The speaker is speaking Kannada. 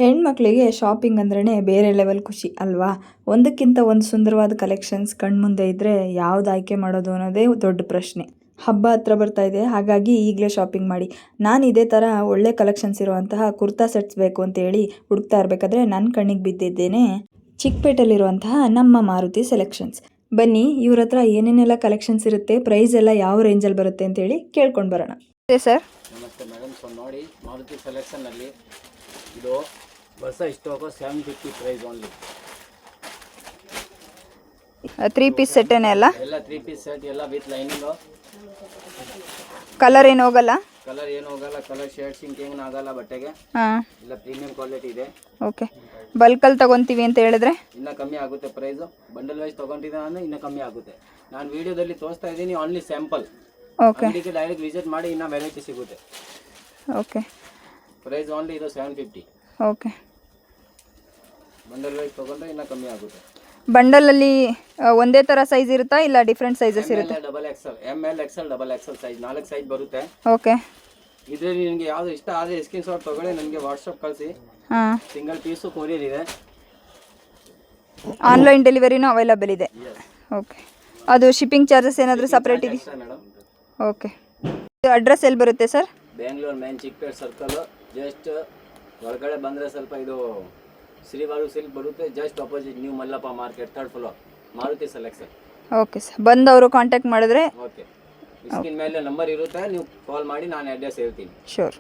ಹೆಣ್ಮಕ್ಳಿಗೆ ಶಾಪಿಂಗ್ ಅಂದ್ರೇ ಬೇರೆ ಲೆವೆಲ್ ಖುಷಿ ಅಲ್ವಾ. ಒಂದಕ್ಕಿಂತ ಒಂದು ಸುಂದರವಾದ ಕಲೆಕ್ಷನ್ಸ್ ಕಣ್ಮುಂದೆ ಇದ್ದರೆ ಯಾವ್ದು ಆಯ್ಕೆ ಮಾಡೋದು ಅನ್ನೋದೇ ದೊಡ್ಡ ಪ್ರಶ್ನೆ. ಹಬ್ಬ ಹತ್ರ ಬರ್ತಾ ಇದೆ, ಹಾಗಾಗಿ ಈಗಲೇ ಶಾಪಿಂಗ್ ಮಾಡಿ. ನಾನು ಇದೇ ಥರ ಒಳ್ಳೆ ಕಲೆಕ್ಷನ್ಸ್ ಇರುವಂತಹ ಕುರ್ತಾ ಸೆಟ್ಸ್ ಬೇಕು ಅಂತೇಳಿ ಹುಡುಕ್ತಾ ಇರಬೇಕಾದ್ರೆ ನನ್ನ ಕಣ್ಣಿಗೆ ಬಿದ್ದಿದ್ದೇನೆ ಚಿಕ್ಕಪೇಟೆಲಿರುವಂತಹ ನಮ್ಮ ಮಾರುತಿ ಸೆಲೆಕ್ಷನ್ಸ್. ಬನ್ನಿ ಇವ್ರ ಹತ್ರ ಏನೇನೆಲ್ಲ ಕಲೆಕ್ಷನ್ಸ್ ಇರುತ್ತೆ, ಪ್ರೈಸ್ ಎಲ್ಲ ಯಾವ ರೇಂಜಲ್ಲಿ ಬರುತ್ತೆ ಅಂತೇಳಿ ಕೇಳ್ಕೊಂಡು ಬರೋಣ. ಸರ್ ನಮಸ್ತೆ ಮೇಡಮ್. ಸೊ ನೋಡಿ, ಮಾರುತಿ ಸೆಲೆಕ್ಷನ್ನಲ್ಲಿ ಇದು ಹೊಸ stock 750 price only. 3 piece set ಎಲ್ಲ 3 ಪೀಸ್ ಸೆಟ್ ಎಲ್ಲ ವಿತ್ ಲೈನಿಂಗು. ಕಲರ್ ಏನು ಹೋಗಲ್ಲ? ಕಲರ್ ಏನು ಹೋಗಲ್ಲ, ಕಲರ್ ಶೇಡ್ ಸಿಂಕಿಂಗ್ ಆಗಲ್ಲ ಬಟ್ಟೆಗೆ. ಎಲ್ಲ ಪ್ರೀಮಿಯಂ ಕ್ವಾಲಿಟಿ ಇದೆ. ಓಕೆ, ಬಲ್ಕಲ್ಲಿ ತಗೊಂತೀವಿ ಅಂತ ಹೇಳಿದ್ರೆ ಇನ್ನೂ ಕಮ್ಮಿ ಆಗುತ್ತೆ ಪ್ರೈಸು. ಬಂಡಲ್ ವೈಸ್ ತೊಗೊಂಡಿದ್ದೆ ಅಂದರೆ ಇನ್ನೂ ಕಮ್ಮಿ ಆಗುತ್ತೆ. ನಾನು ವಿಡಿಯೋದಲ್ಲಿ ತೋರಿಸ್ತಾ ಇದ್ದೀನಿ ಓನ್ಲಿ ಸ್ಯಾಂಪಲ್. ಓಕೆ, ಅಂಗಡಿಗೆ ಡೈರೆಕ್ಟ್ ವಿಸಿಟ್ ಮಾಡಿ ಇನ್ನೂ ವೆರೈಟಿ ಸಿಗುತ್ತೆ. ಓಕೆ, ಪ್ರೈಸ್ ಓನ್ಲಿ ಇದು 750. ಓಕೆ, ಬಂಡಲ್ ವೈಸ್ ತೊಗೊಂಡ್ರೆ ಇನ್ನೂ ಕಮ್ಮಿ ಆಗುತ್ತೆ. ಬಂಡಲಲ್ಲಿ ಒಂದೇ ಥರ ಸೈಜ್ ಇರುತ್ತಾ ಇಲ್ಲ ಡಿಫ್ರೆಂಟ್ ಸೈಜಸ್ ಇರುತ್ತೆ? Double XL, ML XL, double XL size 4 size ಬರುತ್ತೆ. ಓಕೆ, ಇದರಲ್ಲಿ ನಿಮಗೆ ಯಾವುದು ಇಷ್ಟ ಆದರೆ ಸ್ಕ್ರೀನ್ ಶಾಟ್ ತೊಗೊಳ್ಳಿ, ನನಗೆ ವಾಟ್ಸಪ್ ಕಳಿಸಿ. ಸಿಂಗಲ್ ಪೀಸು ಕೊರಿಯರ್ ಇದೆ. ಆನ್ಲೈನ್ ಡೆಲಿವರಿನೂ ಅವೈಲಬಲ್ ಇದೆ. ಓಕೆ, ಅದು ಶಿಪ್ಪಿಂಗ್ ಚಾರ್ಜಸ್ ಏನಾದರೂ ಸಪ್ರೇಟ್ ಇದೆ ಮೇಡಮ್? ಓಕೆ, ಅಡ್ರೆಸ್ ಎಲ್ಲಿ ಬರುತ್ತೆ sir? Bengaluru main Chickpet circle. Just ಹೊರಗಡೆ ಬಂದರೆ ಸ್ವಲ್ಪ ಇದು ಶ್ರೀವಾರು ಸಿಲ್ಕ್ ಬರುತ್ತೆ. Just opposite new Mallappa market, 3rd floor, Maruti selection. Okay sir, ಬಂದವರು ಕಾಂಟ್ಯಾಕ್ಟ್ ಮಾಡಿದ್ರೆ ಓಕೆ, ಸ್ಕ್ರೀನ್ ಮೇಲೆ ನಂಬರ್ ಇರುತ್ತೆ, ನೀವು ಕಾಲ್ ಮಾಡಿ ನಾನು ಅಡ್ರೆಸ್ ಹೇಳ್ತೀನಿ. ಶೋರ್.